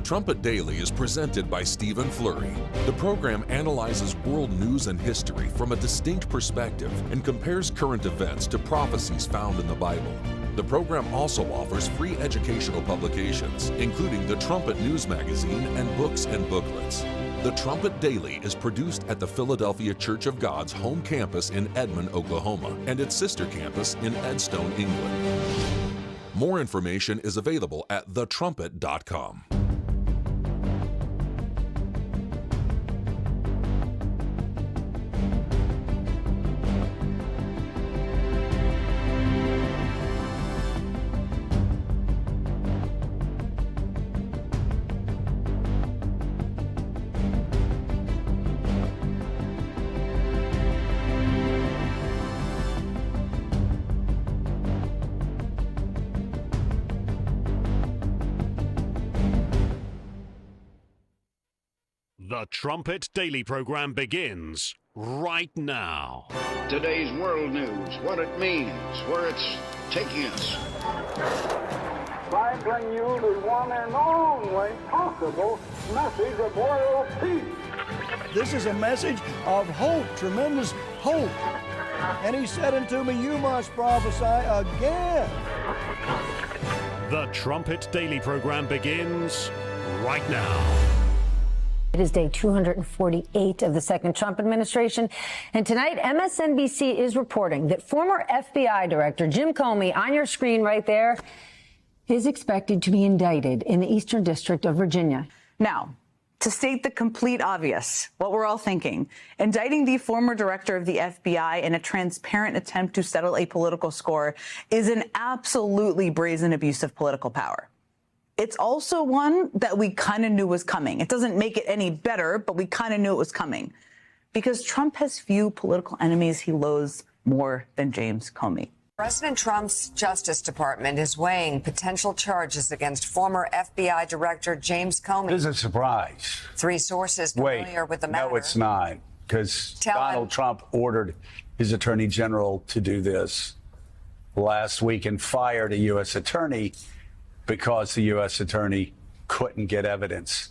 The Trumpet Daily is presented by Stephen Flurry. The program analyzes world news and history from a distinct perspective and compares current events to prophecies found in the Bible. The program also offers free educational publications, including the Trumpet News Magazine and books and booklets. The Trumpet Daily is produced at the Philadelphia Church of God's home campus in Edmond, Oklahoma, and its sister campus in Edstone, England. More information is available at thetrumpet.com. The Trumpet Daily program begins right now. Today's world news, what it means, where it's taking us. I bring you the one and only possible message of world peace. This is a message of hope, tremendous hope. And he said unto me, you must prophesy again. The Trumpet Daily program begins right now. It is day 248 of the second Trump administration. And tonight, MSNBC is reporting that former FBI Director Jim Comey, on your screen right there, is expected to be indicted in the Eastern District of Virginia. Now, to state the complete obvious, what we're all thinking, indicting the former director of the FBI in a transparent attempt to settle a political score is an absolutely brazen abuse of political power. It's also one that we kind of knew was coming. It doesn't make it any better, but we kind of knew it was coming. Because Trump has few political enemies he loathes more than James Comey. President Trump's Justice Department is weighing potential charges against former FBI Director James Comey. This is a surprise. 3 sources familiar with the matter. No, it's not, because Donald Trump ordered his attorney general to do this last week and fired a U.S. attorney because the U.S. attorney couldn't get evidence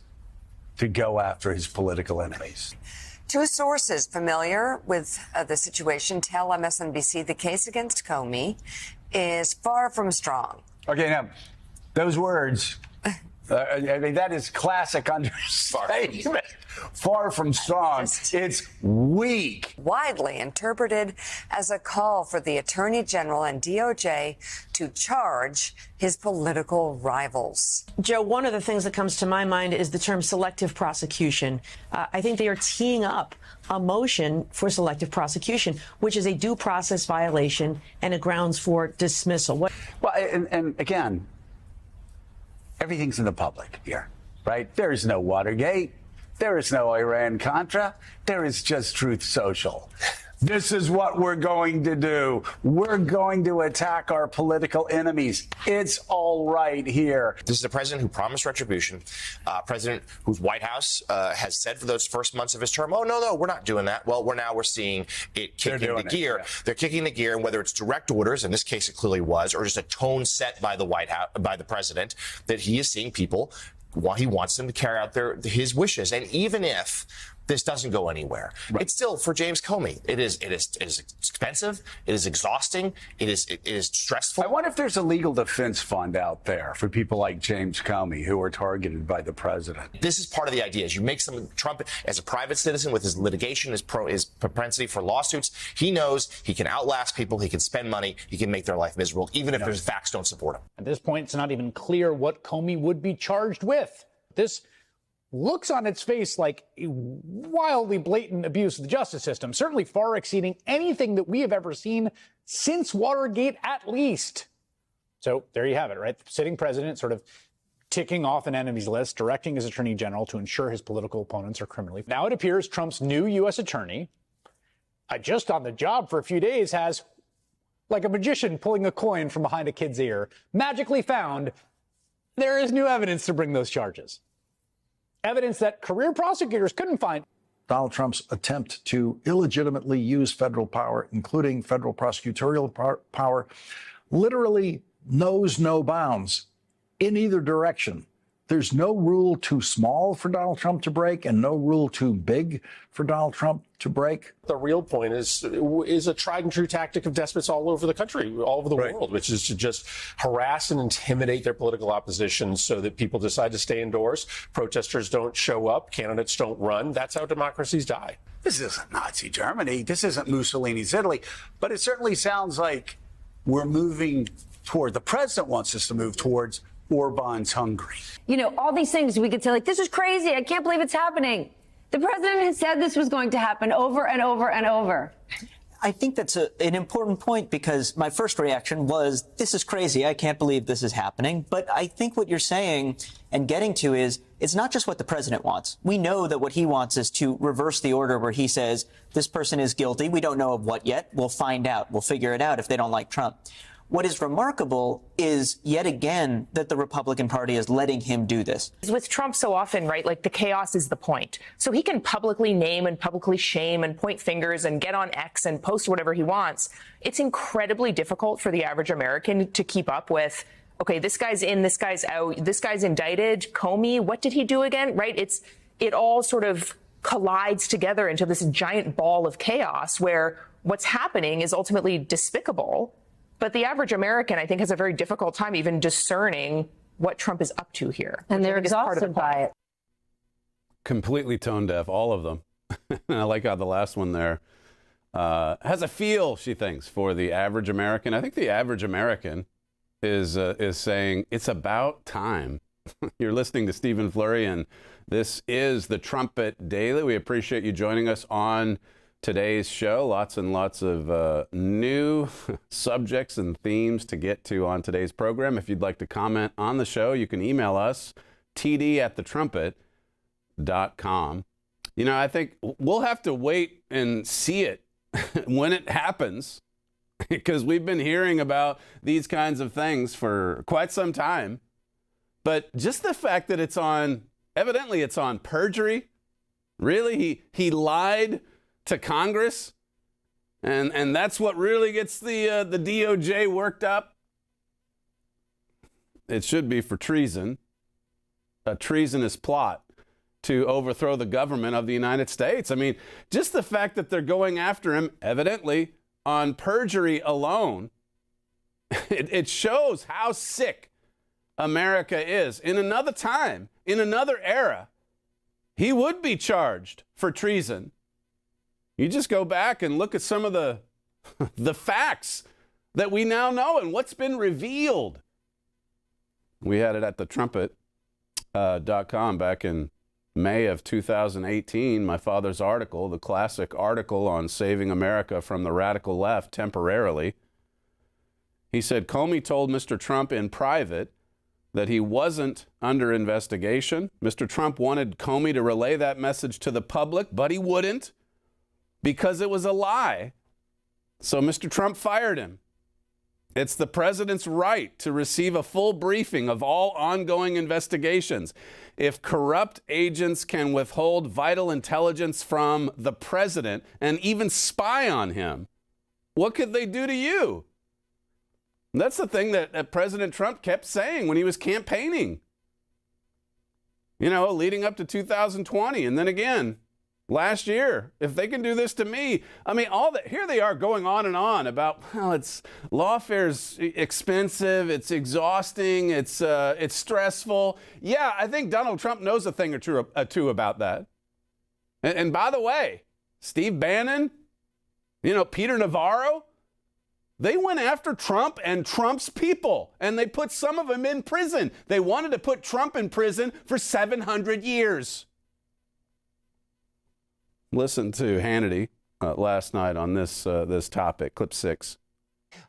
to go after his political enemies. 2 sources familiar with the situation tell MSNBC the case against Comey is far from strong. Okay, now, those words, I mean, that is classic understatement. Far from strong. It's weak. Widely interpreted as a call for the Attorney General and DOJ to charge his political rivals. Joe, one of the things that comes to my mind is the term selective prosecution. I think they are teeing up a motion for selective prosecution, which is a due process violation and a grounds for dismissal. Well, and again, everything's in the public here, right? There is no Watergate. There is no Iran-Contra. There is just Truth Social. This is what we're going to do. We're going to attack our political enemies. It's all right here. This is a president who promised retribution, president whose White House has said for those first months of his term, oh, no, we're not doing that. Well, we're seeing it kicking the gear. Yeah. They're kicking the gear, and whether it's direct orders, in this case it clearly was, or just a tone set by the White House, by the president, that he is seeing people, he wants them to carry out his wishes. And even if this doesn't go anywhere, it's still, for James Comey, it is expensive, it is exhausting, it is stressful. I wonder if there's a legal defense fund out there for people like James Comey who are targeted by the president. This is part of the idea. Is you make Trump as a private citizen with his litigation, his propensity for lawsuits. He knows he can outlast people, he can spend money, he can make their life miserable, even if there's facts don't support him. At this point, it's not even clear what Comey would be charged with. This looks on its face like a wildly blatant abuse of the justice system, certainly far exceeding anything that we have ever seen since Watergate, at least. So there you have it, right? The sitting president sort of ticking off an enemies list, directing his attorney general to ensure his political opponents are criminally. Now it appears Trump's new U.S. attorney, just on the job for a few days, has, like a magician pulling a coin from behind a kid's ear, magically found there is new evidence to bring those charges. Evidence that career prosecutors couldn't find. Donald Trump's attempt to illegitimately use federal power, including federal prosecutorial power, literally knows no bounds in either direction. There's no rule too small for Donald Trump to break and no rule too big for Donald Trump to break. The real point is a tried and true tactic of despots all over the country, all over the world, which is to just harass and intimidate their political opposition so that people decide to stay indoors. Protesters don't show up. Candidates don't run. That's how democracies die. This isn't Nazi Germany. This isn't Mussolini's Italy. But it certainly sounds like we're moving toward, the president wants us to move towards Orban's Hungary. You know, all these things we could say, like, this is crazy. I can't believe it's happening. The president has said this was going to happen over and over and over. I think that's an important point, because my first reaction was, this is crazy. I can't believe this is happening. But I think what you're saying and getting to is, it's not just what the president wants. We know that what he wants is to reverse the order where he says, this person is guilty. We don't know of what yet. We'll find out. We'll figure it out if they don't like Trump. What is remarkable is, yet again, that the Republican Party is letting him do this. With Trump so often, right, like the chaos is the point. So he can publicly name and publicly shame and point fingers and get on X and post whatever he wants. It's incredibly difficult for the average American to keep up with, okay, this guy's in, this guy's out, this guy's indicted, Comey, what did he do again, right? It all sort of collides together into this giant ball of chaos where what's happening is ultimately despicable. But the average American, I think, has a very difficult time even discerning what Trump is up to here. And they're exhausted by it. Completely tone deaf, all of them. I like how the last one there has a feel, she thinks, for the average American. I think the average American is saying it's about time. You're listening to Stephen Flurry, and this is the Trumpet Daily. We appreciate you joining us on today's show. Lots and lots of new subjects and themes to get to on today's program. If you'd like to comment on the show, you can email us, td@thetrumpet.com. You know, I think we'll have to wait and see it when it happens, because we've been hearing about these kinds of things for quite some time. But just the fact that evidently it's on perjury. Really? He lied to Congress? And that's what really gets the DOJ worked up? It should be for treason. A treasonous plot to overthrow the government of the United States. I mean, just the fact that they're going after him, evidently, on perjury alone, it shows how sick America is. In another time, in another era, he would be charged for treason. You just go back and look at some of the facts that we now know and what's been revealed. We had it at the Trumpet.com back in May of 2018, my father's article, the classic article on saving America from the radical left temporarily. He said, Comey told Mr. Trump in private that he wasn't under investigation. Mr. Trump wanted Comey to relay that message to the public, but he wouldn't because it was a lie. So Mr. Trump fired him. It's the president's right to receive a full briefing of all ongoing investigations. If corrupt agents can withhold vital intelligence from the president and even spy on him, what could they do to you? And that's the thing that President Trump kept saying when he was campaigning. You know, leading up to 2020 and then again last year. If they can do this to me, I mean, here they are going on and on about, well, it's lawfare's expensive, it's exhausting, it's stressful. Yeah, I think Donald Trump knows a thing or two about that. And by the way, Steve Bannon, you know, Peter Navarro, they went after Trump and Trump's people, and they put some of them in prison. They wanted to put Trump in prison for 700 years. Listen to Hannity last night on this topic, clip 6.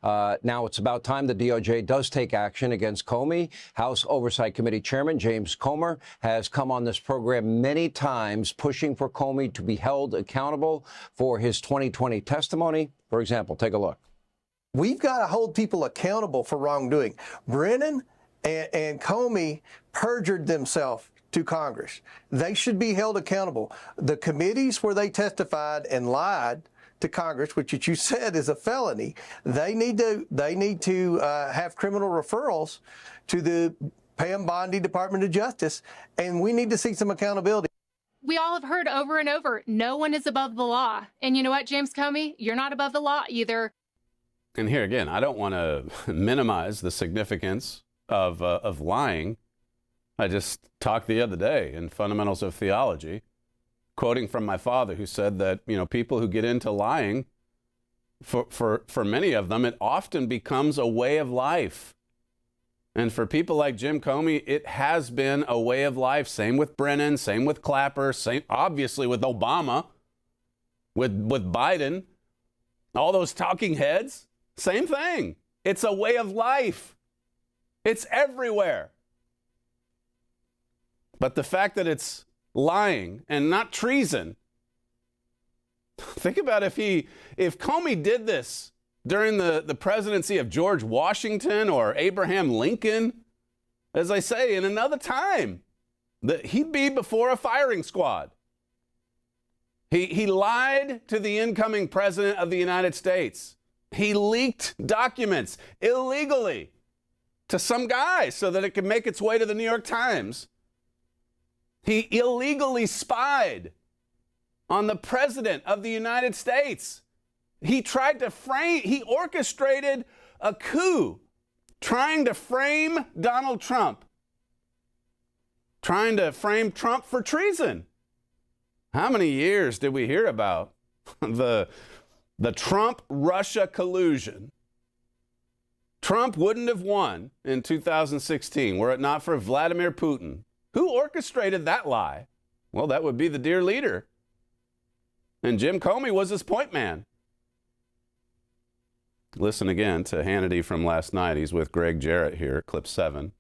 Now it's about time the DOJ does take action against Comey. House Oversight Committee Chairman James Comey has come on this program many times pushing for Comey to be held accountable for his 2020 testimony. For example, take a look. We've got to hold people accountable for wrongdoing. Brennan and Comey perjured themselves to Congress. They should be held accountable. The committees where they testified and lied to Congress, which you said is a felony, they need to have criminal referrals to the Pam Bondi Department of Justice, and we need to see some accountability. We all have heard over and over, no one is above the law. And you know what, James Comey? You're not above the law either. And here again, I don't want to minimize the significance of lying. I just talked the other day in Fundamentals of Theology, quoting from my father, who said that, you know, people who get into lying, for many of them, it often becomes a way of life. And for people like Jim Comey, it has been a way of life. Same with Brennan, same with Clapper, same obviously with Obama, with Biden, all those talking heads, same thing. It's a way of life. It's everywhere. But the fact that it's lying and not treason, think about if Comey did this during the presidency of George Washington or Abraham Lincoln, as I say, in another time, he'd be before a firing squad. He lied to the incoming president of the United States. He leaked documents illegally to some guy so that it could make its way to the New York Times. He illegally spied on the president of the United States. He orchestrated a coup trying to frame Donald Trump, trying to frame Trump for treason. How many years did we hear about the Trump-Russia collusion? Trump wouldn't have won in 2016 were it not for Vladimir Putin. Who orchestrated that lie? Well, that would be the dear leader. And Jim Comey was his point man. Listen again to Hannity from last night. He's with Greg Jarrett here, clip 7.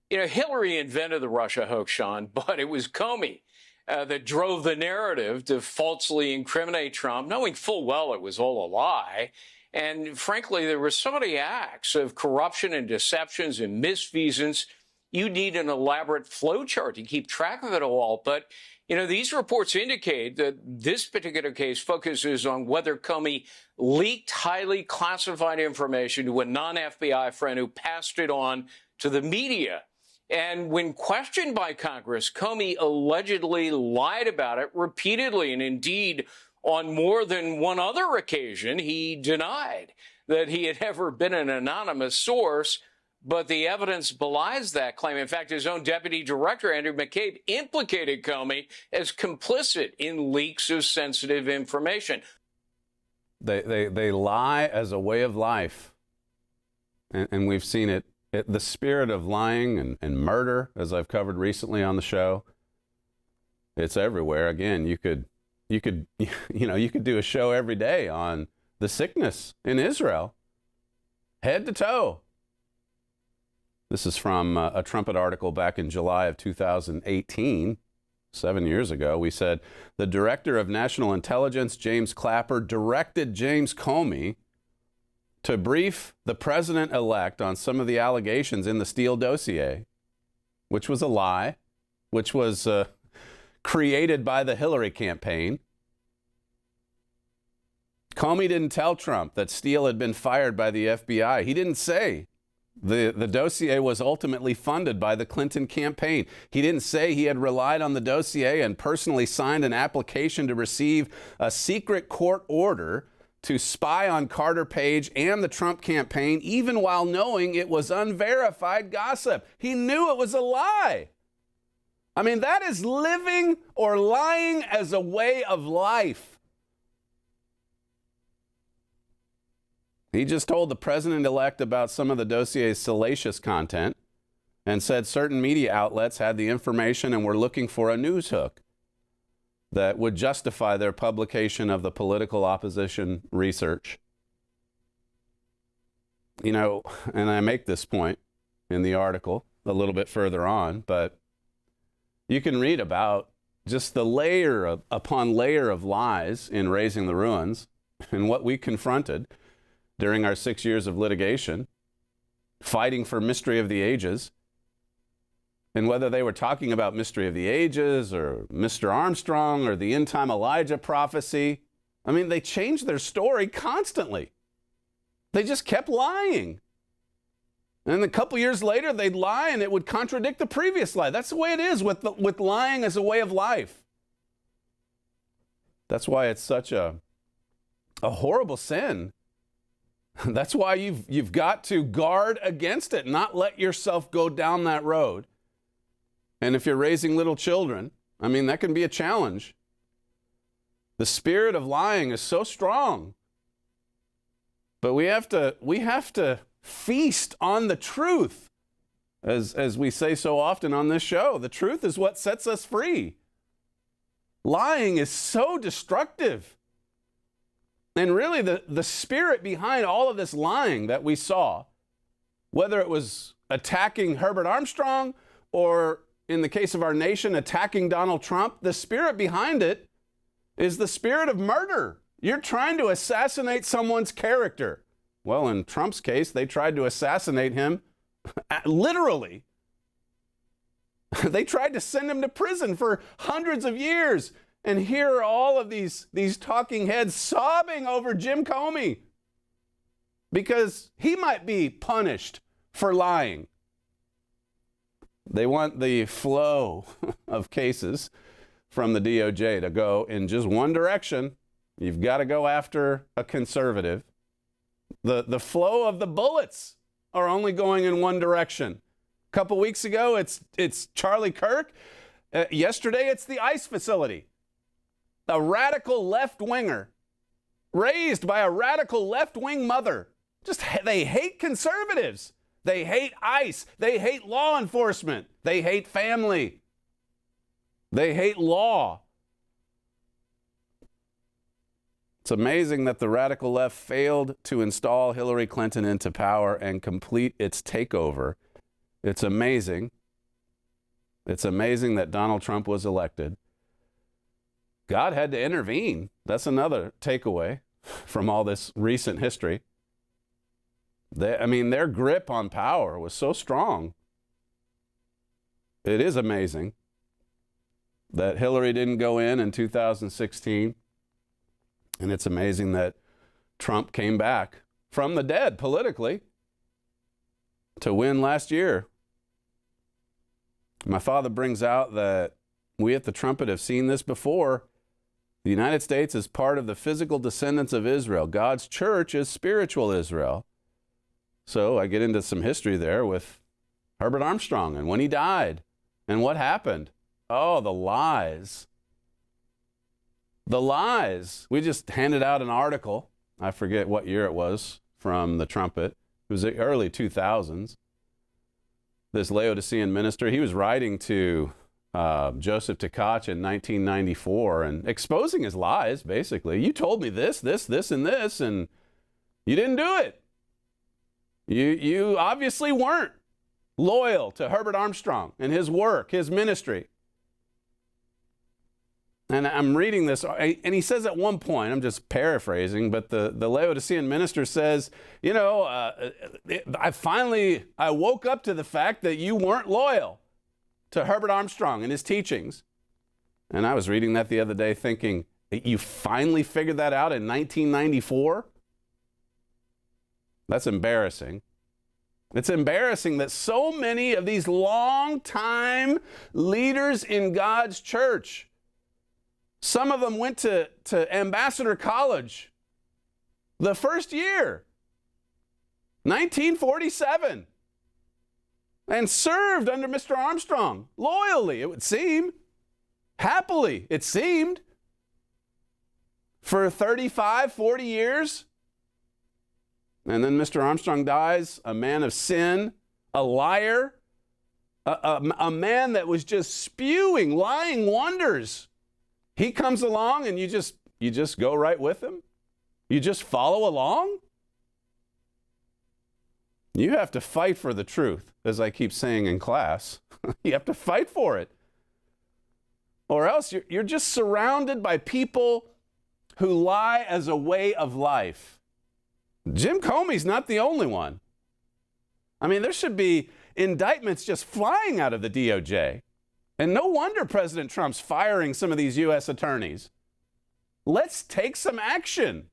You know, Hillary invented the Russia hoax, Sean, but it was Comey that drove the narrative to falsely incriminate Trump, knowing full well it was all a lie. And frankly, there were so many acts of corruption and deceptions and misfeasance. You need an elaborate flowchart to keep track of it all. But, you know, these reports indicate that this particular case focuses on whether Comey leaked highly classified information to a non-FBI friend who passed it on to the media. And when questioned by Congress, Comey allegedly lied about it repeatedly. And indeed, on more than one other occasion, he denied that he had ever been an anonymous source. But the evidence belies that claim. In fact, his own deputy director, Andrew McCabe, implicated Comey as complicit in leaks of sensitive information. They lie as a way of life. And we've seen it. The spirit of lying and murder, as I've covered recently on the show, it's everywhere. Again, you could do a show every day on the sickness in Israel, head to toe. This is from a Trumpet article back in July of 2018, 7 years ago. We said, the director of national intelligence, James Clapper, directed James Comey to brief the president-elect on some of the allegations in the Steele dossier, which was a lie, which was created by the Hillary campaign. Comey didn't tell Trump that Steele had been fired by the FBI. He didn't say the dossier was ultimately funded by the Clinton campaign. He didn't say he had relied on the dossier and personally signed an application to receive a secret court order to spy on Carter Page and the Trump campaign, even while knowing it was unverified gossip. He knew it was a lie. I mean, that is living or lying as a way of life. He just told the president-elect about some of the dossier's salacious content and said certain media outlets had the information and were looking for a news hook that would justify their publication of the political opposition research. You know, and I make this point in the article a little bit further on, but you can read about just the layer upon layer of lies in Raising the Ruins and what we confronted during our 6 years of litigation, fighting for Mystery of the Ages. And whether they were talking about Mystery of the Ages or Mr. Armstrong or the end-time Elijah prophecy, I mean, they changed their story constantly. They just kept lying. And a couple years later, they'd lie and it would contradict the previous lie. That's the way it is with lying as a way of life. That's why it's such a horrible sin. That's why you've got to guard against it, not let yourself go down that road. And if you're raising little children, I mean, that can be a challenge. The spirit of lying is so strong. But we have to feast on the truth. As we say so often on this show, the truth is what sets us free. Lying is so destructive. And really, the spirit behind all of this lying that we saw, whether it was attacking Herbert Armstrong or, in the case of our nation, attacking Donald Trump, the spirit behind it is the spirit of murder. You're trying to assassinate someone's character. Well, in Trump's case, they tried to assassinate him literally. They tried to send him to prison for hundreds of years. And here are all of these talking heads sobbing over Jim Comey because he might be punished for lying. They want the flow of cases from the DOJ to go in just one direction. You've got to go after a conservative. The flow of the bullets are only going in one direction. A couple weeks ago, it's Charlie Kirk. Yesterday, it's the ICE facility. A radical left-winger raised by a radical left-wing mother They hate conservatives. They hate ICE. They hate law enforcement. They hate family. They hate law. It's amazing that the radical left failed to install Hillary Clinton into power and complete its takeover. It's amazing. It's amazing that Donald Trump was elected. God had to intervene. That's another takeaway from all this recent history. Their grip on power was so strong. It is amazing that Hillary didn't go in 2016. And it's amazing that Trump came back from the dead politically to win last year. My father brings out that we at the Trumpet have seen this before. The United States is part of the physical descendants of Israel. God's church is spiritual Israel. So I get into some history there with Herbert Armstrong and when he died and what happened. Oh, the lies. The lies. We just handed out an article. I forget what year it was from the Trumpet. It was the early 2000s. This Laodicean minister, he was writing to Joseph Tkach in 1994 and exposing his lies, basically. You told me this, and this, and you didn't do it. You obviously weren't loyal to Herbert Armstrong and his work, his ministry. And I'm reading this, and he says at one point, I'm just paraphrasing, but the Laodicean minister says, I woke up to the fact that you weren't loyal to Herbert Armstrong and his teachings. And I was reading that the other day thinking, you finally figured that out in 1994? That's embarrassing. It's embarrassing that so many of these long-time leaders in God's church, some of them went to Ambassador College the first year, 1947, and served under Mr. Armstrong loyally, it would seem, happily, it seemed, for 35, 40 years. And then Mr. Armstrong dies, a man of sin, a liar, a man that was just spewing lying wonders. He comes along and you just go right with him? You just follow along? You have to fight for the truth, as I keep saying in class. You have to fight for it. Or else you're just surrounded by people who lie as a way of life. Jim Comey's not the only one. I mean, there should be indictments just flying out of the DOJ. And no wonder President Trump's firing some of these U.S. attorneys. Let's take some action.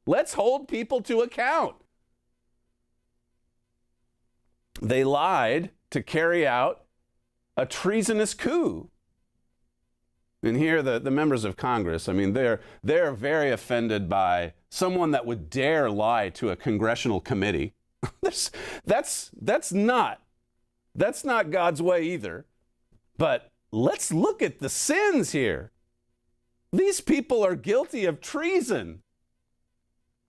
Let's hold people to account. They lied to carry out a treasonous coup. And here the members of Congress, I mean, they're very offended by someone that would dare lie to a congressional committee. That's not God's way either. But let's look at the sins here. These people are guilty of treason.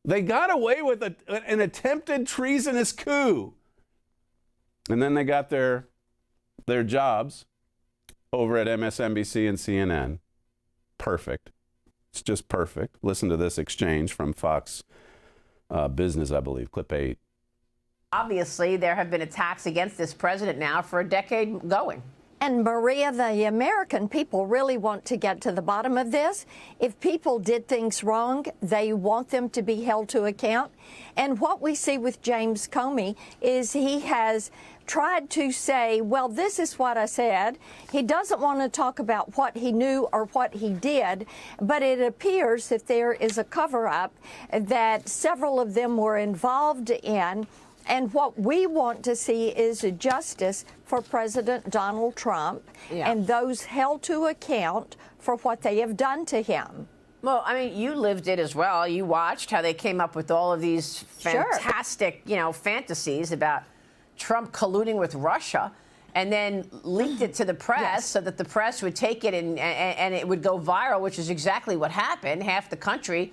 They got away with an attempted treasonous coup. And then they got their jobs over at MSNBC and CNN. Perfect. It's just perfect. Listen to this exchange from Fox Business, I believe, clip 8. Obviously, there have been attacks against this president now for a decade going. And Maria, the American people really want to get to the bottom of this. If people did things wrong, they want them to be held to account. And what we see with James Comey is he has tried to say, well, this is what I said. He doesn't want to talk about what he knew or what he did, but it appears that there is a cover-up that several of them were involved in. And what we want to see is a justice for President Donald Trump and those held to account for what they have done to him. Well, I mean, you lived it as well. You watched how they came up with all of these fantastic, fantasies about Trump colluding with Russia and then leaked it to the press so that the press would take it and it would go viral, which is exactly what happened. Half the country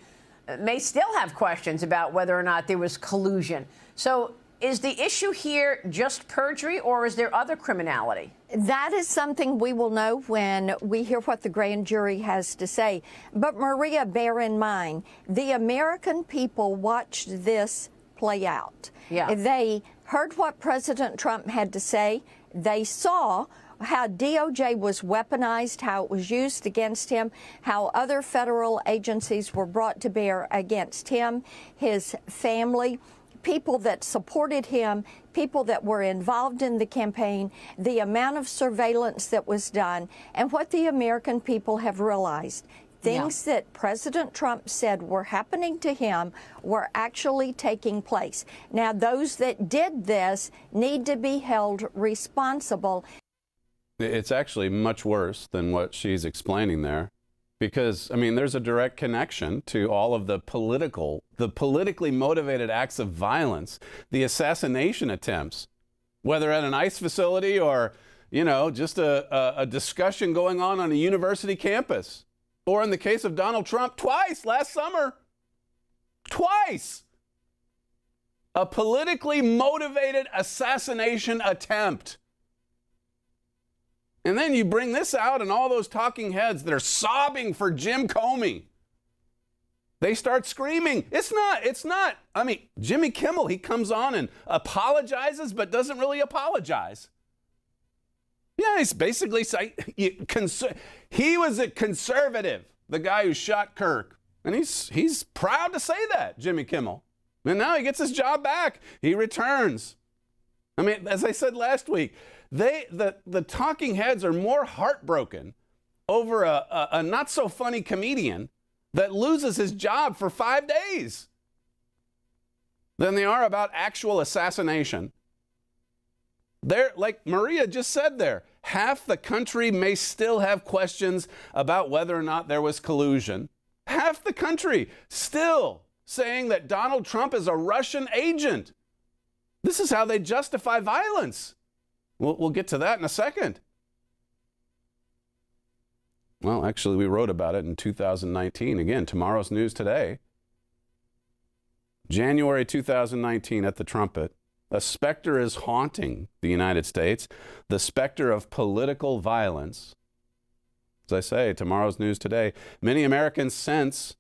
may still have questions about whether or not there was collusion. So is the issue here just perjury, or is there other criminality? That is something we will know when we hear what the grand jury has to say. But Maria, bear in mind, the American people watched this play out. Yeah. They heard what President Trump had to say. They saw how DOJ was weaponized, how it was used against him, how other federal agencies were brought to bear against him, his family, people that supported him, people that were involved in the campaign, the amount of surveillance that was done, and what the American people have realized. Things that President Trump said were happening to him were actually taking place. Now, those that did this need to be held responsible. It's actually much worse than what she's explaining there. Because, I mean, there's a direct connection to all of the politically motivated acts of violence, the assassination attempts, whether at an ICE facility or, you know, just a discussion going on a university campus. Or in the case of Donald Trump, twice last summer. Twice. A politically motivated assassination attempt. And then you bring this out, and all those talking heads that are sobbing for Jim Comey, they start screaming. It's not. I mean, Jimmy Kimmel, he comes on and apologizes, but doesn't really apologize. Yeah, he's basically saying he was a conservative, the guy who shot Kirk. And he's proud to say that, Jimmy Kimmel. And now he gets his job back. He returns. I mean, as I said last week, the talking heads are more heartbroken over a not so funny comedian that loses his job for 5 days than they are about actual assassination. They're, like Maria just said there, half the country may still have questions about whether or not there was collusion. Half the country still saying that Donald Trump is a Russian agent. This is how they justify violence. We'll get to that in a second. Well, actually, we wrote about it in 2019. Again, tomorrow's news today. January 2019 at the Trumpet. A specter is haunting the United States, the specter of political violence. As I say, tomorrow's news today. Many Americans sense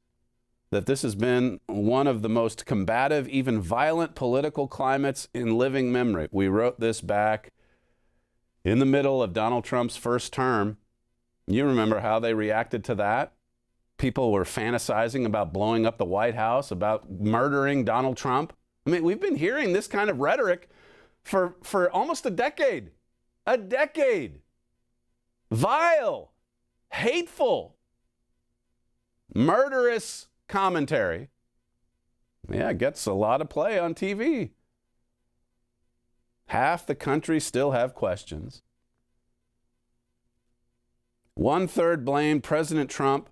that this has been one of the most combative, even violent political climates in living memory. We wrote this back in the middle of Donald Trump's first term. You remember how they reacted to that? People were fantasizing about blowing up the White House, about murdering Donald Trump. I mean, we've been hearing this kind of rhetoric for almost a decade. A decade. Vile, hateful, murderous commentary. Yeah, it gets a lot of play on TV. Half the country still have questions. 1/3 blamed President Trump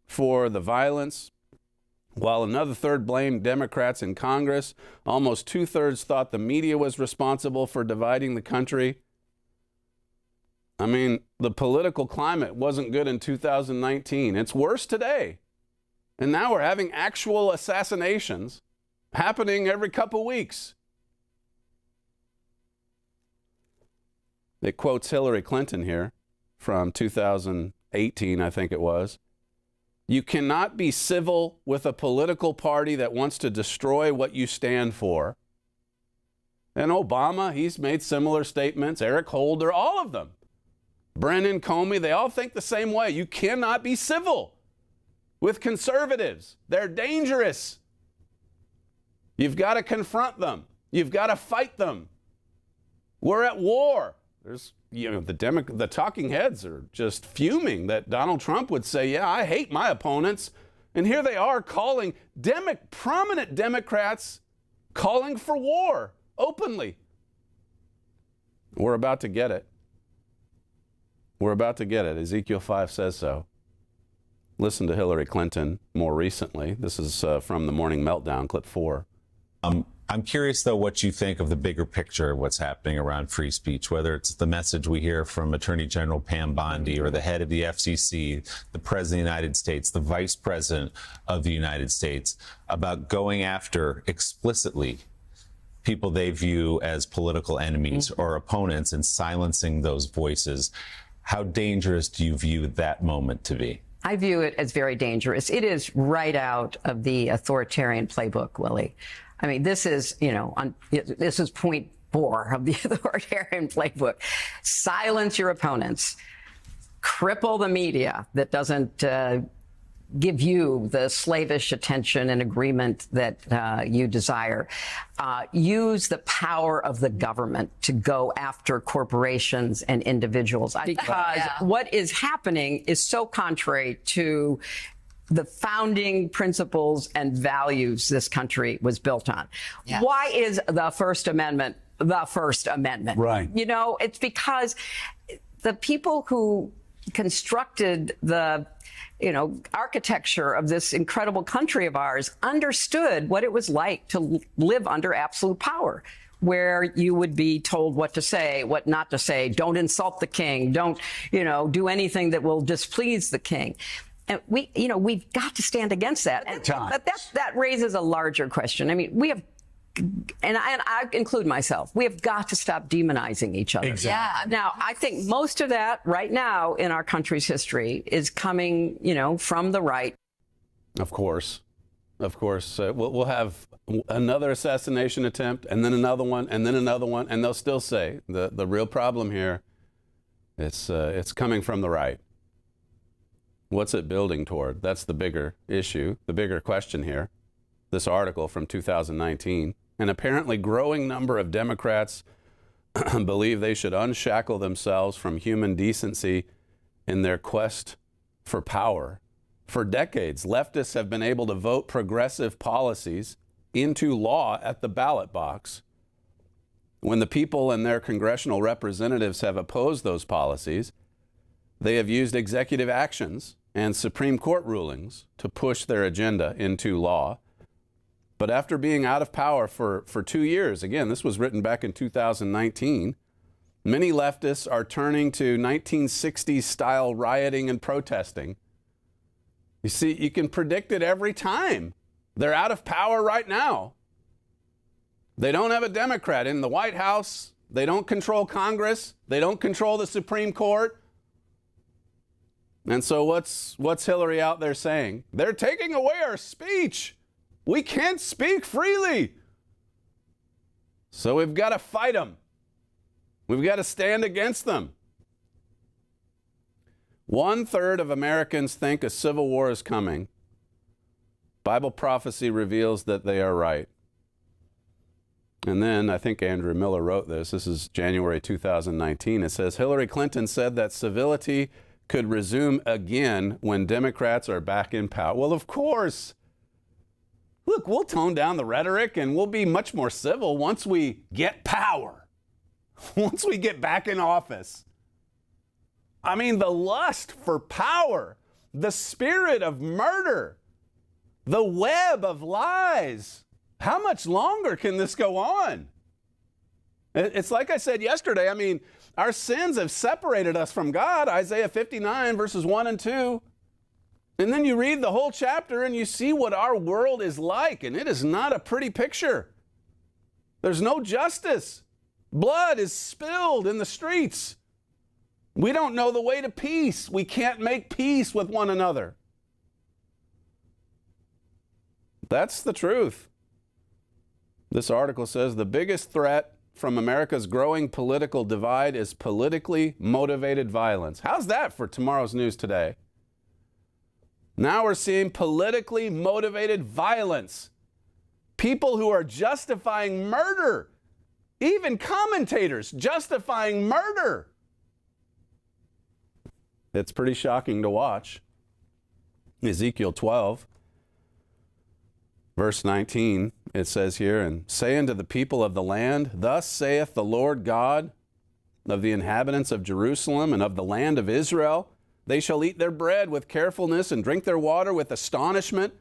for the violence, while another third blamed Democrats in Congress. Almost 2/3 thought the media was responsible for dividing the country. I mean, the political climate wasn't good in 2019. It's worse today. And now we're having actual assassinations happening every couple weeks. It quotes Hillary Clinton here from 2018, I think it was. You cannot be civil with a political party that wants to destroy what you stand for. And Obama, he's made similar statements. Eric Holder, all of them. Brennan, Comey, they all think the same way. You cannot be civil with conservatives. They're dangerous. You've got to confront them. You've got to fight them. We're at war. There's, the talking heads are just fuming that Donald Trump would say, yeah, I hate my opponents. And here they are calling prominent Democrats calling for war openly. We're about to get it. We're about to get it. Ezekiel 5 says so. Listen to Hillary Clinton more recently. This is from the Morning Meltdown, clip 4. I'm curious, though, what you think of the bigger picture of what's happening around free speech, whether it's the message we hear from Attorney General Pam Bondi or the head of the FCC, the President of the United States, the Vice President of the United States, about going after explicitly people they view as political enemies or opponents and silencing those voices. How dangerous do you view that moment to be? I view it as very dangerous. It is right out of the authoritarian playbook, Willie. I mean, this is, this is point 4 of the authoritarian playbook. Silence your opponents. Cripple the media that doesn't give you the slavish attention and agreement that you desire. Use the power of the government to go after corporations and individuals. Because what is happening is so contrary to the founding principles and values this country was built on. Yeah. Why is the First Amendment the First Amendment? Right. It's because the people who constructed the architecture of this incredible country of ours understood what it was like to live under absolute power, where you would be told what to say, what not to say, don't insult the king, don't, do anything that will displease the king. And we've got to stand against that. But that raises a larger question. I mean, we have, and I include myself, we have got to stop demonizing each other. Exactly. Yeah. Now, I think most of that right now in our country's history is coming, from the right. Of course. We'll have another assassination attempt, and then another one, and then another one, and they'll still say the real problem here, it's coming from the right. What's it building toward? That's the bigger issue, the bigger question here. This article from 2019. An apparently growing number of Democrats believe they should unshackle themselves from human decency in their quest for power. For decades, leftists have been able to vote progressive policies into law at the ballot box. When the people and their congressional representatives have opposed those policies, they have used executive actions and Supreme Court rulings to push their agenda into law. But after being out of power for 2 years, again, this was written back in 2019, many leftists are turning to 1960s style rioting and protesting. You see, you can predict it every time. They're out of power right now. They don't have a Democrat in the White House. They don't control Congress. They don't control the Supreme Court. And so what's Hillary out there saying? They're taking away our speech. We can't speak freely. So we've got to fight them. We've got to stand against them. 1/3 of Americans think a civil war is coming. Bible prophecy reveals that they are right. And then, I think Andrew Miller wrote this. This is January 2019. It says, Hillary Clinton said that civility could resume again when Democrats are back in power. Well, of course. Look, we'll tone down the rhetoric and we'll be much more civil once we get power. Once we get back in office. I mean, the lust for power, the spirit of murder, the web of lies. How much longer can this go on? It's like I said yesterday. I mean, our sins have separated us from God, Isaiah 59, verses 1 and 2. And then you read the whole chapter and you see what our world is like, and it is not a pretty picture. There's no justice. Blood is spilled in the streets. We don't know the way to peace. We can't make peace with one another. That's the truth. This article says the biggest threat from America's growing political divide is politically motivated violence. How's that for tomorrow's news today? Now we're seeing politically motivated violence. People who are justifying murder. Even commentators justifying murder. It's pretty shocking to watch. Ezekiel 12, verse 19, it says here, and say unto the people of the land, thus saith the Lord God of the inhabitants of Jerusalem and of the land of Israel, they shall eat their bread with carefulness and drink their water with astonishment.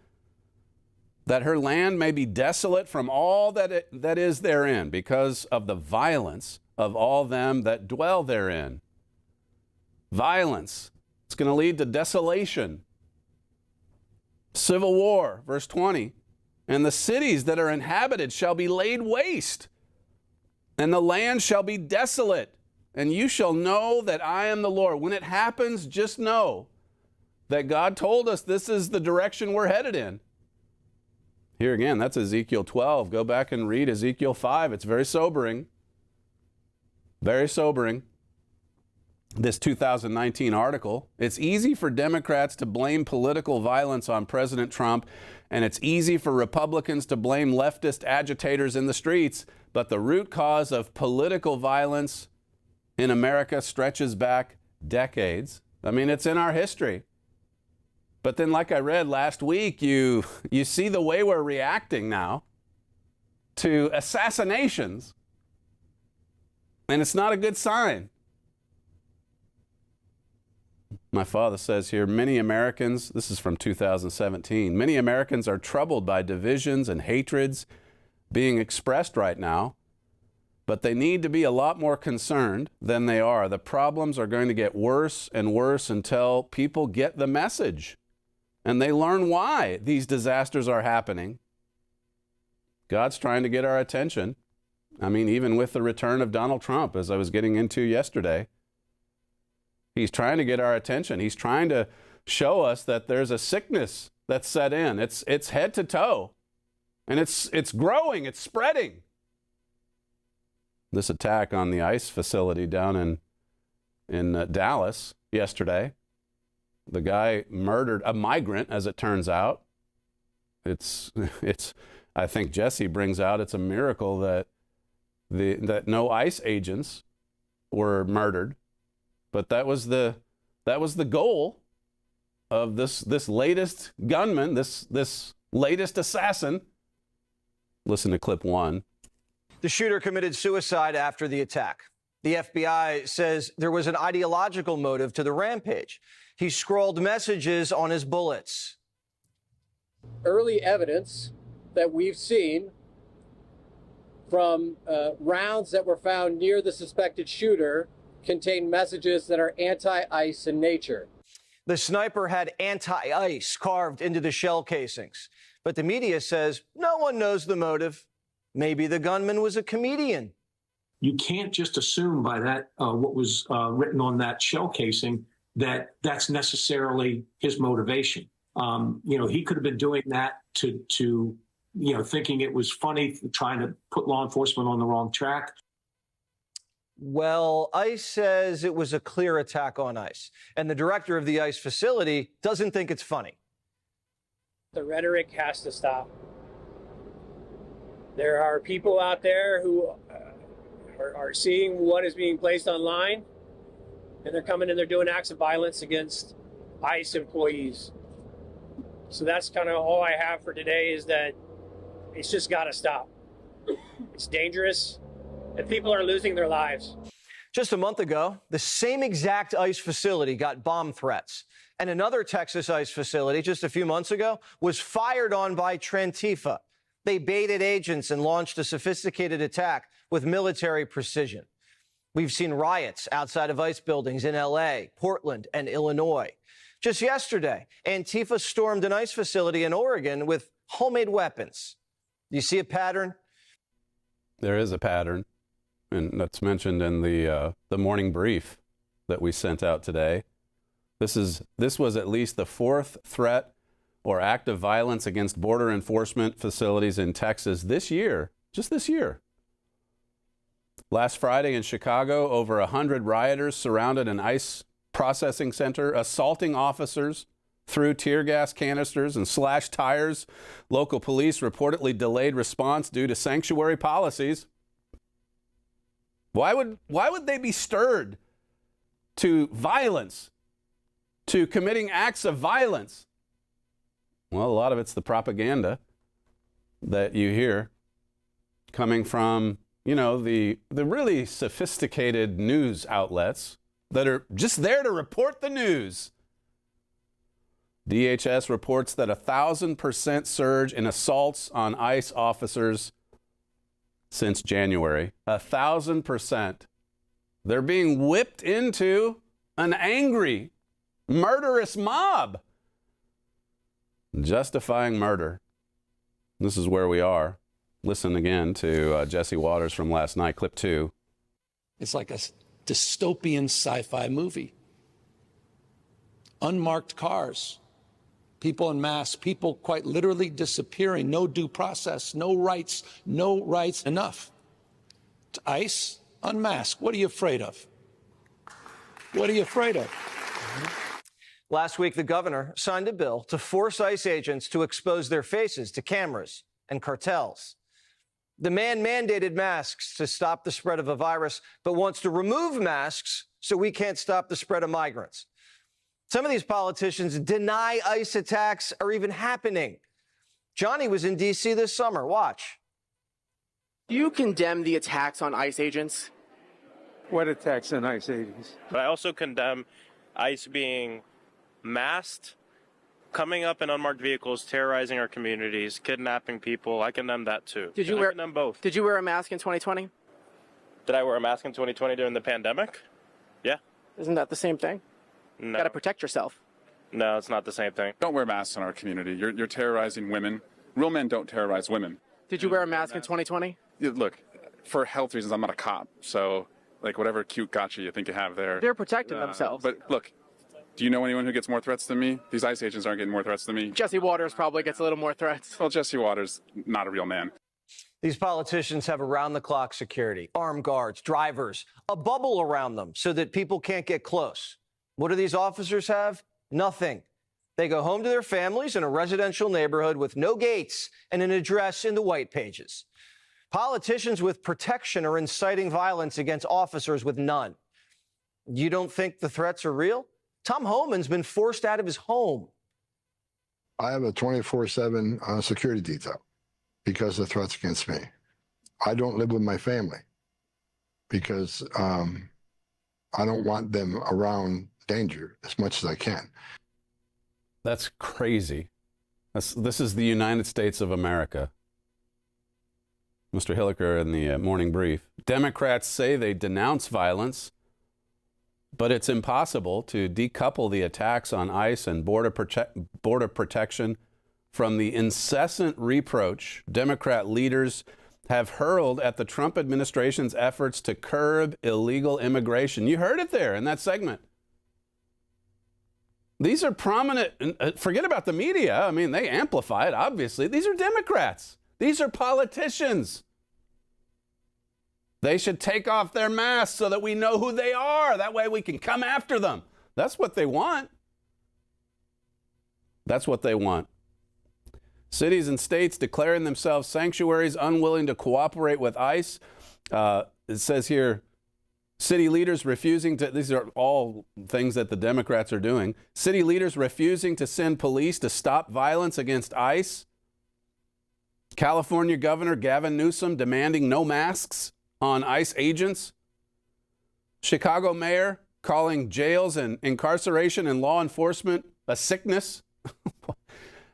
that her land may be desolate from all that is therein, because of the violence of all them that dwell therein. Violence. It's going to lead to desolation. Civil war, verse 20. And the cities that are inhabited shall be laid waste, and the land shall be desolate, and you shall know that I am the Lord. When it happens, just know that God told us this is the direction we're headed in. Here again, that's Ezekiel 12. Go back and read Ezekiel 5. It's very sobering. Very sobering. This 2019 article. It's easy for Democrats to blame political violence on President Trump, and it's easy for Republicans to blame leftist agitators in the streets, but the root cause of political violence in America stretches back decades. I mean, it's in our history. But then, like I read last week, you see the way we're reacting now to assassinations, and it's not a good sign. My father says here, many Americans, this is from 2017, many Americans are troubled by divisions and hatreds being expressed right now, but they need to be a lot more concerned than they are. The problems are going to get worse and worse until people get the message and they learn why these disasters are happening. God's trying to get our attention. I mean, even with the return of Donald Trump, as I was getting into yesterday, he's trying to get our attention. He's trying to show us that there's a sickness that's set in. It's head to toe, and it's growing, it's spreading. This attack on the ICE facility down in Dallas yesterday, the guy murdered a migrant, as it turns out. It's I think Jesse brings out it's a miracle that no ICE agents were murdered. But that was the goal of this latest gunman, this latest assassin. Listen to clip 1. The shooter committed suicide after the attack. The FBI says there was an ideological motive to the rampage. He scrawled messages on his bullets. Early evidence that we've seen from rounds that were found near the suspected shooter contain messages that are anti-ICE in nature. The sniper had anti-ICE carved into the shell casings, but the media says no one knows the motive. Maybe the gunman was a comedian. You can't just assume by that what was written on that shell casing that that's necessarily his motivation. He could have been doing that to thinking it was funny, trying to put law enforcement on the wrong track. Well, ICE says it was a clear attack on ICE, and the director of the ICE facility doesn't think it's funny. The rhetoric has to stop. There are people out there who are seeing what is being placed online, and they're coming and they're doing acts of violence against ICE employees. So that's kind of all I have for today, is that it's just got to stop. It's dangerous, and people are losing their lives. Just a month ago, the same exact ICE facility got bomb threats. And another Texas ICE facility just a few months ago was fired on by Trantifa. They baited agents and launched a sophisticated attack with military precision. We've seen riots outside of ICE buildings in L.A., Portland, and Illinois. Just yesterday, Antifa stormed an ICE facility in Oregon with homemade weapons. Do you see a pattern? There is a pattern, and that's mentioned in the morning brief that we sent out today. This was at least the fourth threat or act of violence against border enforcement facilities in Texas this year, just this year. Last Friday in Chicago, over 100 rioters surrounded an ICE processing center, assaulting officers, threw tear gas canisters and slashed tires. Local police reportedly delayed response due to sanctuary policies. Why would they be stirred to violence, to committing acts of violence? Well, a lot of it's the propaganda that you hear coming from, the really sophisticated news outlets that are just there to report the news. DHS reports that 1,000% surge in assaults on ICE officers since January. 1,000%. They're being whipped into an angry, murderous mob, justifying murder. This is where we are. Listen again to Jesse Waters from last night, clip 2. It's like a dystopian sci-fi movie. Unmarked cars, people en masse, people quite literally disappearing, no due process, no rights, enough. To ICE, unmasked. What are you afraid of? What are you afraid of? Last week, the governor signed a bill to force ICE agents to expose their faces to cameras and cartels. The man mandated masks to stop the spread of a virus, but wants to remove masks so we can't stop the spread of migrants. Some of these politicians deny ICE attacks are even happening. Johnny was in D.C. this summer. Watch. Do you condemn the attacks on ICE agents? What attacks on ICE agents? But I also condemn ICE being masked, coming up in unmarked vehicles, terrorizing our communities, kidnapping people. I condemn that too. Did you I condemn both. Did you wear a mask in 2020? Did I wear a mask in 2020 during the pandemic? Yeah. Isn't that the same thing? No. You got to protect yourself. No, it's not the same thing. Don't wear masks in our community. You're terrorizing women. Real men don't terrorize women. Did you wear a mask in 2020? Look, for health reasons, I'm not a cop. So, like, whatever cute gotcha you think you have there. They're protecting themselves. But look, do you know anyone who gets more threats than me? These ICE agents aren't getting more threats than me. Jesse Waters probably gets a little more threats. Well, Jesse Waters, not a real man. These politicians have around-the-clock security, armed guards, drivers, a bubble around them so that people can't get close. What do these officers have? Nothing. They go home to their families in a residential neighborhood with no gates and an address in the white pages. Politicians with protection are inciting violence against officers with none. You don't think the threats are real? Tom Homan's been forced out of his home. I have a 24/7 security detail because of threats against me. I don't live with my family because I don't want them around danger as much as I can. That's crazy. This is the United States of America. Mr. Hilliker in the morning brief. Democrats say they denounce violence, but it's impossible to decouple the attacks on ICE and border protection from the incessant reproach Democrat leaders have hurled at the Trump administration's efforts to curb illegal immigration. You heard it there in that segment. These are prominent, forget about the media. I mean, they amplify it, obviously. These are Democrats. These are politicians. They should take off their masks so that we know who they are. That way we can come after them. That's what they want. That's what they want. Cities and states declaring themselves sanctuaries, unwilling to cooperate with ICE. It says here, city leaders refusing to, these are all things that the Democrats are doing. City leaders refusing to send police to stop violence against ICE. California Governor Gavin Newsom demanding no masks on ICE agents. Chicago mayor calling jails and incarceration and law enforcement a sickness.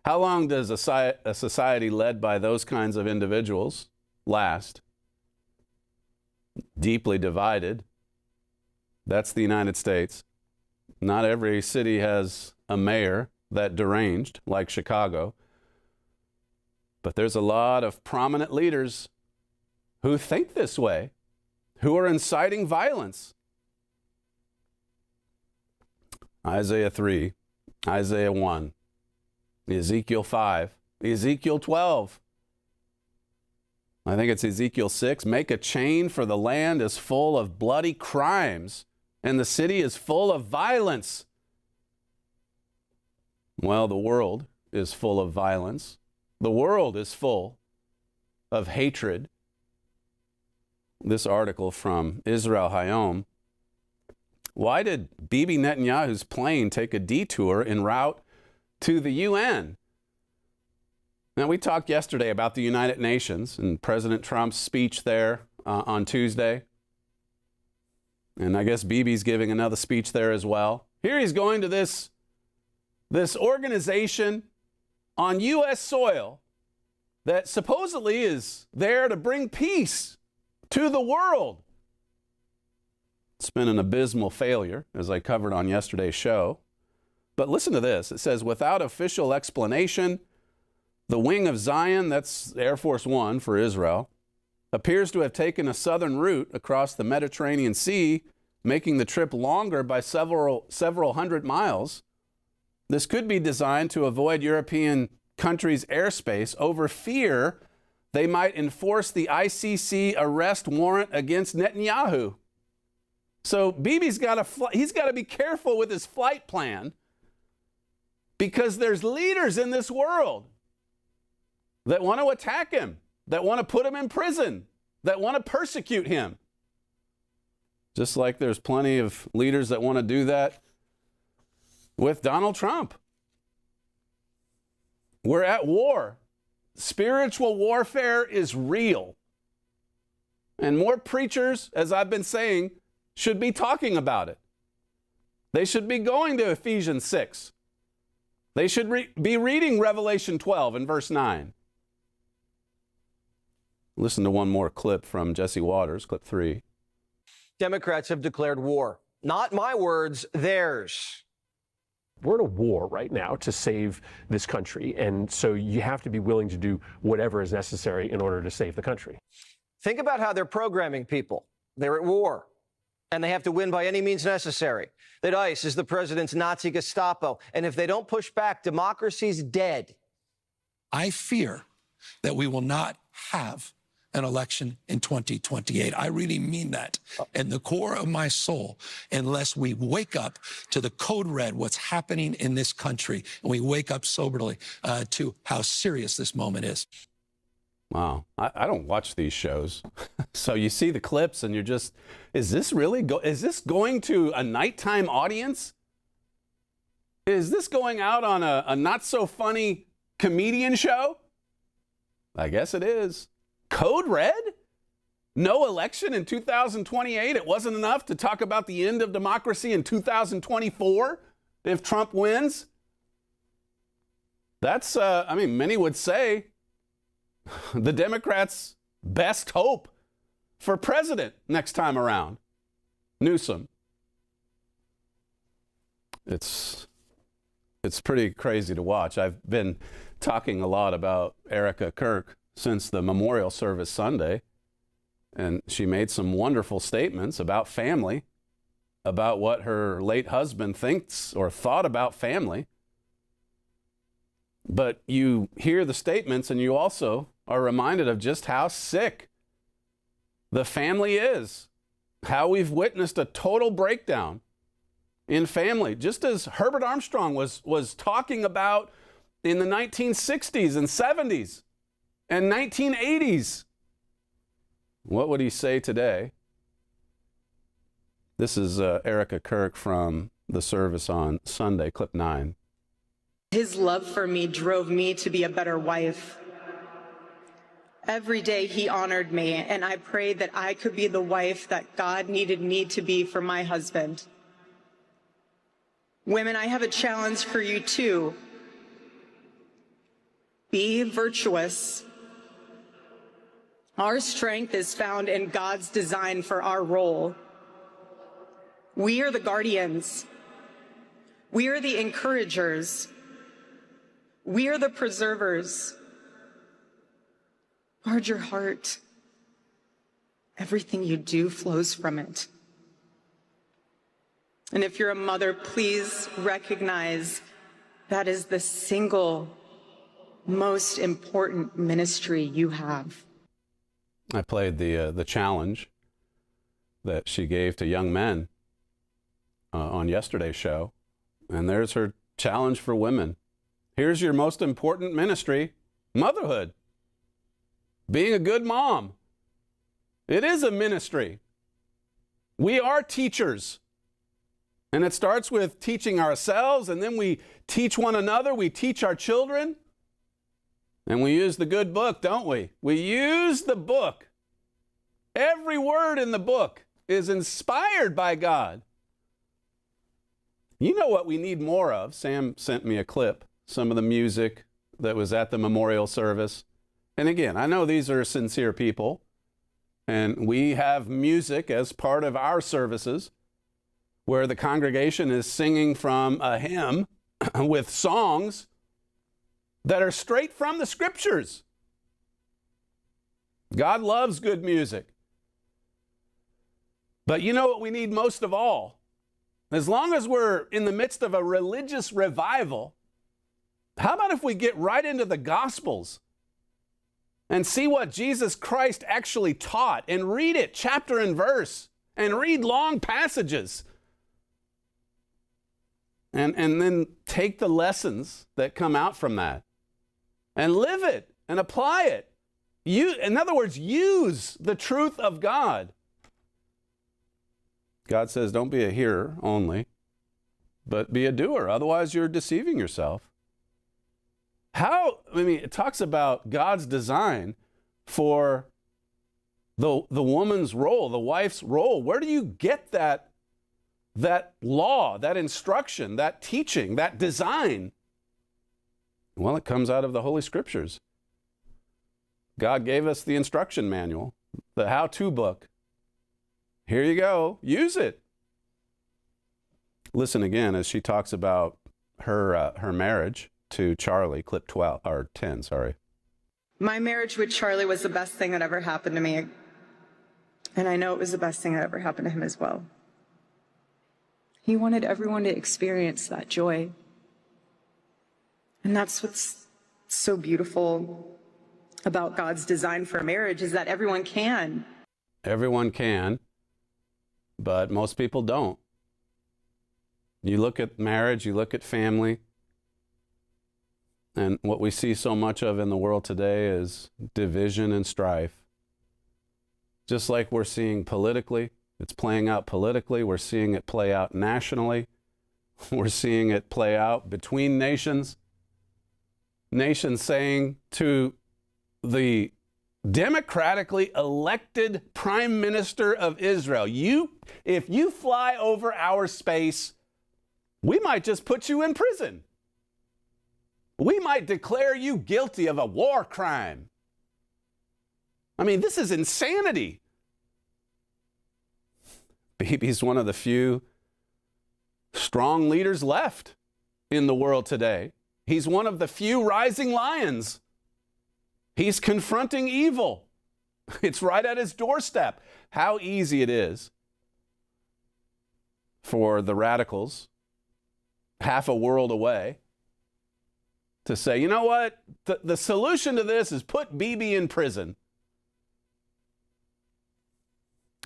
How long does a society led by those kinds of individuals last? Deeply divided. That's the United States. Not every city has a mayor that deranged like Chicago. But there's a lot of prominent leaders who think this way, who are inciting violence. Isaiah 3, Isaiah 1, Ezekiel 5, Ezekiel 12. I think it's Ezekiel 6. Make a chain, for the land is full of bloody crimes, and the city is full of violence. Well, the world is full of violence. The world is full of hatred. This article from Israel Hayom. Why did Bibi Netanyahu's plane take a detour en route to the UN? Now, we talked yesterday about the United Nations and President Trump's speech there on Tuesday. And I guess Bibi's giving another speech there as well. Here he's going to this this organization on U.S. soil that supposedly is there to bring peace to the world. It's been an abysmal failure, as I covered on yesterday's show. But listen to this. It says, without official explanation, the Wing of Zion, that's Air Force One for Israel, appears to have taken a southern route across the Mediterranean Sea, making the trip longer by several hundred miles. This could be designed to avoid European countries' airspace over fear they might enforce the ICC arrest warrant against Netanyahu. So Bibi's he's got to be careful with his flight plan, because there's leaders in this world that want to attack him, that want to put him in prison, that want to persecute him. Just like there's plenty of leaders that want to do that with Donald Trump. We're at war. Spiritual warfare is real. And more preachers, as I've been saying, should be talking about it. They should be going to Ephesians 6. They should be reading Revelation 12 and verse 9. Listen to one more clip from Jesse Waters, clip 3. Democrats have declared war. Not my words, theirs. We're in a war right now to save this country, and so you have to be willing to do whatever is necessary in order to save the country. Think about how they're programming people. They're at war, and they have to win by any means necessary. That ICE is the president's Nazi Gestapo, and if they don't push back, democracy's dead. I fear that we will not have an election in 2028. I really mean that in the core of my soul, unless we wake up to the code red, what's happening in this country, and we wake up soberly to how serious this moment is. Wow. I don't watch these shows. So you see the clips and you're just, is this going to a nighttime audience? Is this going out on a not so funny comedian show? I guess it is. Code red? No election in 2028? It wasn't enough to talk about the end of democracy in 2024 if Trump wins? That's, many would say the Democrats' best hope for president next time around. Newsom. It's pretty crazy to watch. I've been talking a lot about Erika Kirk since the memorial service Sunday, and she made some wonderful statements about family, about what her late husband thinks or thought about family. But you hear the statements and you also are reminded of just how sick the family is, how we've witnessed a total breakdown in family, just as Herbert Armstrong was talking about in the 1960s and 70s and 1980s. What would he say today? This is Erika Kirk from the service on Sunday, clip 9. His love for me drove me to be a better wife. Every day he honored me, and I prayed that I could be the wife that God needed me to be for my husband. Women, I have a challenge for you too. Be virtuous. Our strength is found in God's design for our role. We are the guardians. We are the encouragers. We are the preservers. Guard your heart. Everything you do flows from it. And if you're a mother, please recognize that is the single most important ministry you have. I played the challenge that she gave to young men on yesterday's show, and there's her challenge for women. Here's your most important ministry: motherhood. Being a good mom. It is a ministry. We are teachers. And it starts with teaching ourselves, and then we teach one another. We teach our children. And we use the good book, don't we? We use the book. Every word in the book is inspired by God. You know what we need more of? Sam sent me a clip, some of the music that was at the memorial service. And again, I know these are sincere people, and we have music as part of our services where the congregation is singing from a hymn with songs that are straight from the scriptures. God loves good music. But you know what we need most of all? As long as we're in the midst of a religious revival, how about if we get right into the Gospels and see what Jesus Christ actually taught and read it chapter and verse and read long passages and then take the lessons that come out from that and live it and apply it. In other words, use the truth of God. God says, don't be a hearer only, but be a doer. Otherwise, you're deceiving yourself. It talks about God's design for the woman's role, the wife's role. Where do you get that law, that instruction, that teaching, that design? Well, it comes out of the Holy Scriptures. God gave us the instruction manual, the how-to book. Here you go. Use it. Listen again as she talks about her marriage to Charlie, clip 10, sorry. My marriage with Charlie was the best thing that ever happened to me. And I know it was the best thing that ever happened to him as well. He wanted everyone to experience that joy. And that's what's so beautiful about God's design for marriage, is that everyone can. Everyone can, but most people don't. You look at marriage, you look at family, and what we see so much of in the world today is division and strife. Just like we're seeing politically, it's playing out politically, we're seeing it play out nationally, we're seeing it play out between nations. Nations saying to the democratically elected Prime Minister of Israel, if you fly over our space, we might just put you in prison. We might declare you guilty of a war crime. I mean, this is insanity. Bibi's one of the few strong leaders left in the world today. He's one of the few rising lions. He's confronting evil. It's right at his doorstep. How easy it is for the radicals, half a world away, to say, you know what? The solution to this is put Bibi in prison.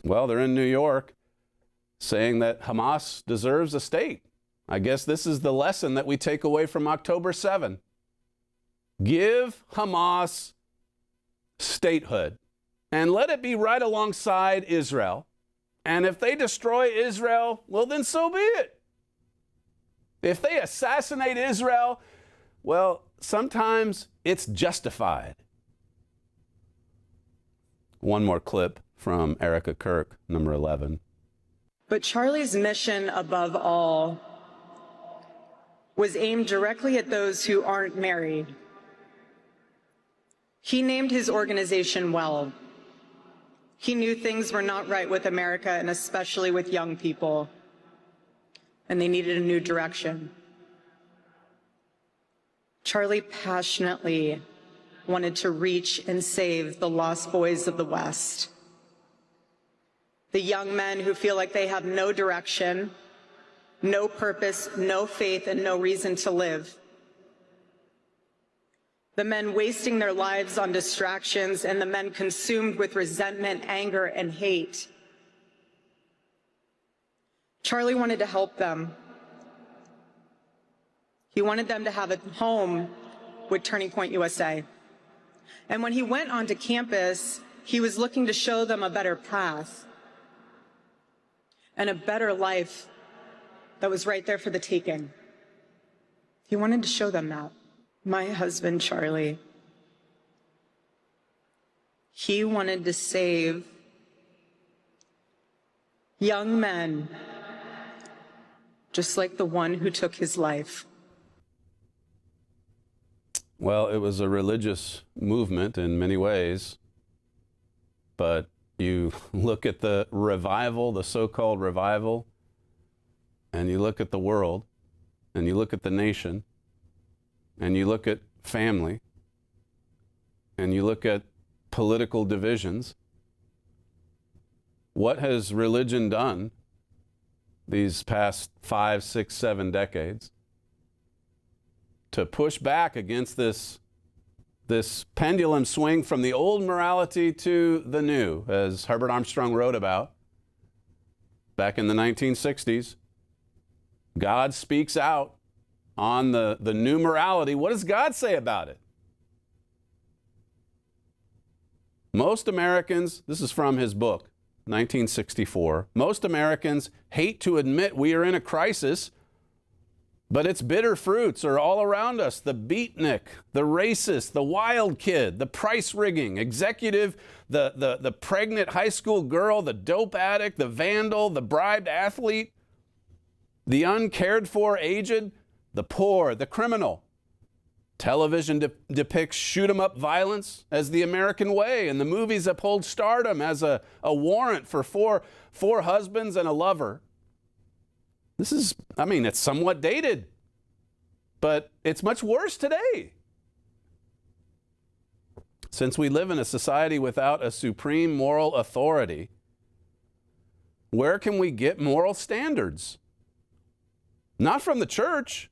Well, they're in New York saying that Hamas deserves a state. I guess this is the lesson that we take away from October 7. Give Hamas statehood and let it be right alongside Israel. And if they destroy Israel, well, then so be it. If they assassinate Israel, well, sometimes it's justified. One more clip from Erika Kirk, number 11. But Charlie's mission above all was aimed directly at those who aren't married. He named his organization well. He knew things were not right with America, and especially with young people, and they needed a new direction. Charlie passionately wanted to reach and save the lost boys of the West, the young men who feel like they have no direction, no purpose, no faith, and no reason to live. The men wasting their lives on distractions, and the men consumed with resentment, anger, and hate. Charlie wanted to help them. He wanted them to have a home with Turning Point USA. And when he went onto campus, he was looking to show them a better path and a better life that was right there for the taking. He wanted to show them that. My husband, Charlie, he wanted to save young men just like the one who took his life. Well, it was a religious movement in many ways, but you look at the revival, the so-called revival, and you look at the world, and you look at the nation, and you look at family, and you look at political divisions. What has religion done these past 5, 6, 7 decades to push back against this pendulum swing from the old morality to the new, as Herbert Armstrong wrote about back in the 1960s? God speaks out on the new morality. What does God say about it? Most Americans, this is from his book, 1964, most Americans hate to admit we are in a crisis, but its bitter fruits are all around us. The beatnik, the racist, the wild kid, the price rigging, executive, the pregnant high school girl, the dope addict, the vandal, the bribed athlete, the uncared for aged, the poor, the criminal. Television depicts shoot-'em-up violence as the American way, and the movies uphold stardom as a warrant for four husbands and a lover. This is, it's somewhat dated, but it's much worse today. Since we live in a society without a supreme moral authority, where can we get moral standards? Not from the church,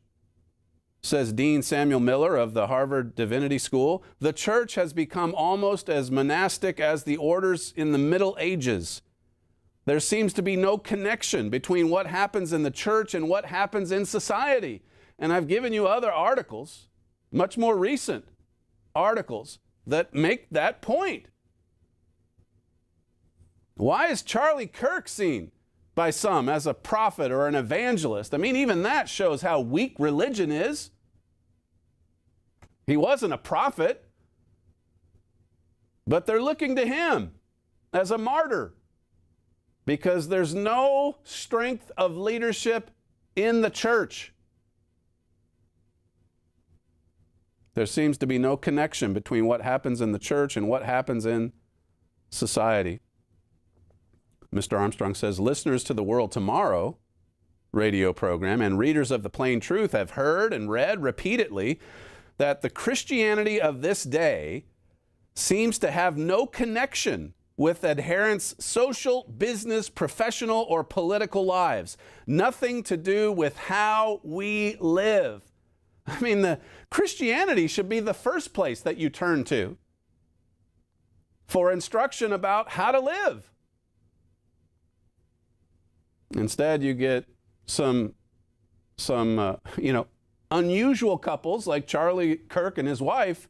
says Dean Samuel Miller of the Harvard Divinity School. The church has become almost as monastic as the orders in the Middle Ages. There seems to be no connection between what happens in the church and what happens in society. And I've given you other articles, much more recent articles, that make that point. Why is Charlie Kirk seen by some as a prophet or an evangelist? Even that shows how weak religion is. He wasn't a prophet, but they're looking to him as a martyr because there's no strength of leadership in the church. There seems to be no connection between what happens in the church and what happens in society. Mr. Armstrong says, listeners to the World Tomorrow radio program and readers of the Plain Truth have heard and read repeatedly that the Christianity of this day seems to have no connection with adherents' social, business, professional, or political lives. Nothing to do with how we live. The Christianity should be the first place that you turn to for instruction about how to live. Instead, you get some unusual couples like Charlie Kirk and his wife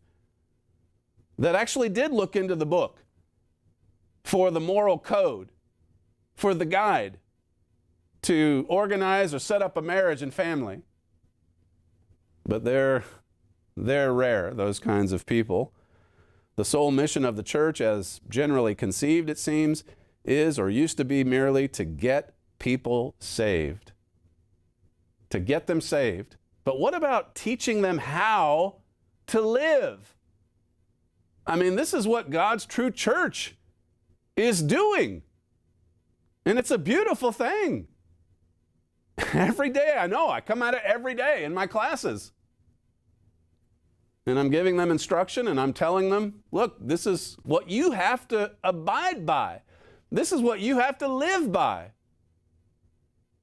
that actually did look into the book for the moral code, for the guide to organize or set up a marriage and family. But they're rare, those kinds of people. The sole mission of the church, as generally conceived, it seems, is or used to be merely to get people saved. To get them saved. But what about teaching them how to live? This is what God's true church is doing. And it's a beautiful thing. Every day, I know, I come at it every day in my classes. And I'm giving them instruction and I'm telling them, look, this is what you have to abide by. This is what you have to live by.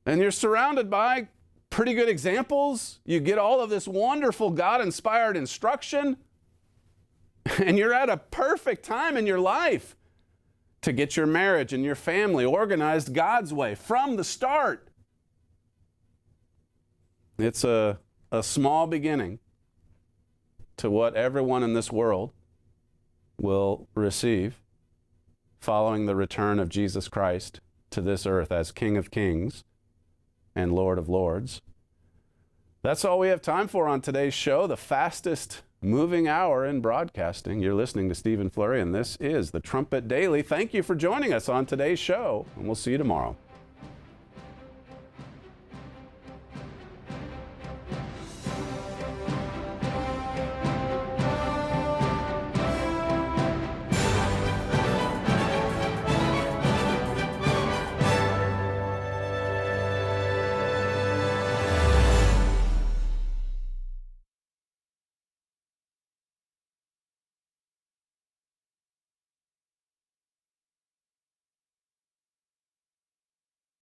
And you're surrounded by pretty good examples. You get all of this wonderful God-inspired instruction. And you're at a perfect time in your life to get your marriage and your family organized God's way from the start. It's a small beginning to what everyone in this world will receive following the return of Jesus Christ to this earth as King of Kings and Lord of Lords. That's all we have time for on today's show, the fastest moving hour in broadcasting. You're listening to Stephen Flurry, and this is the Trumpet Daily. Thank you for joining us on today's show, and we'll see you tomorrow.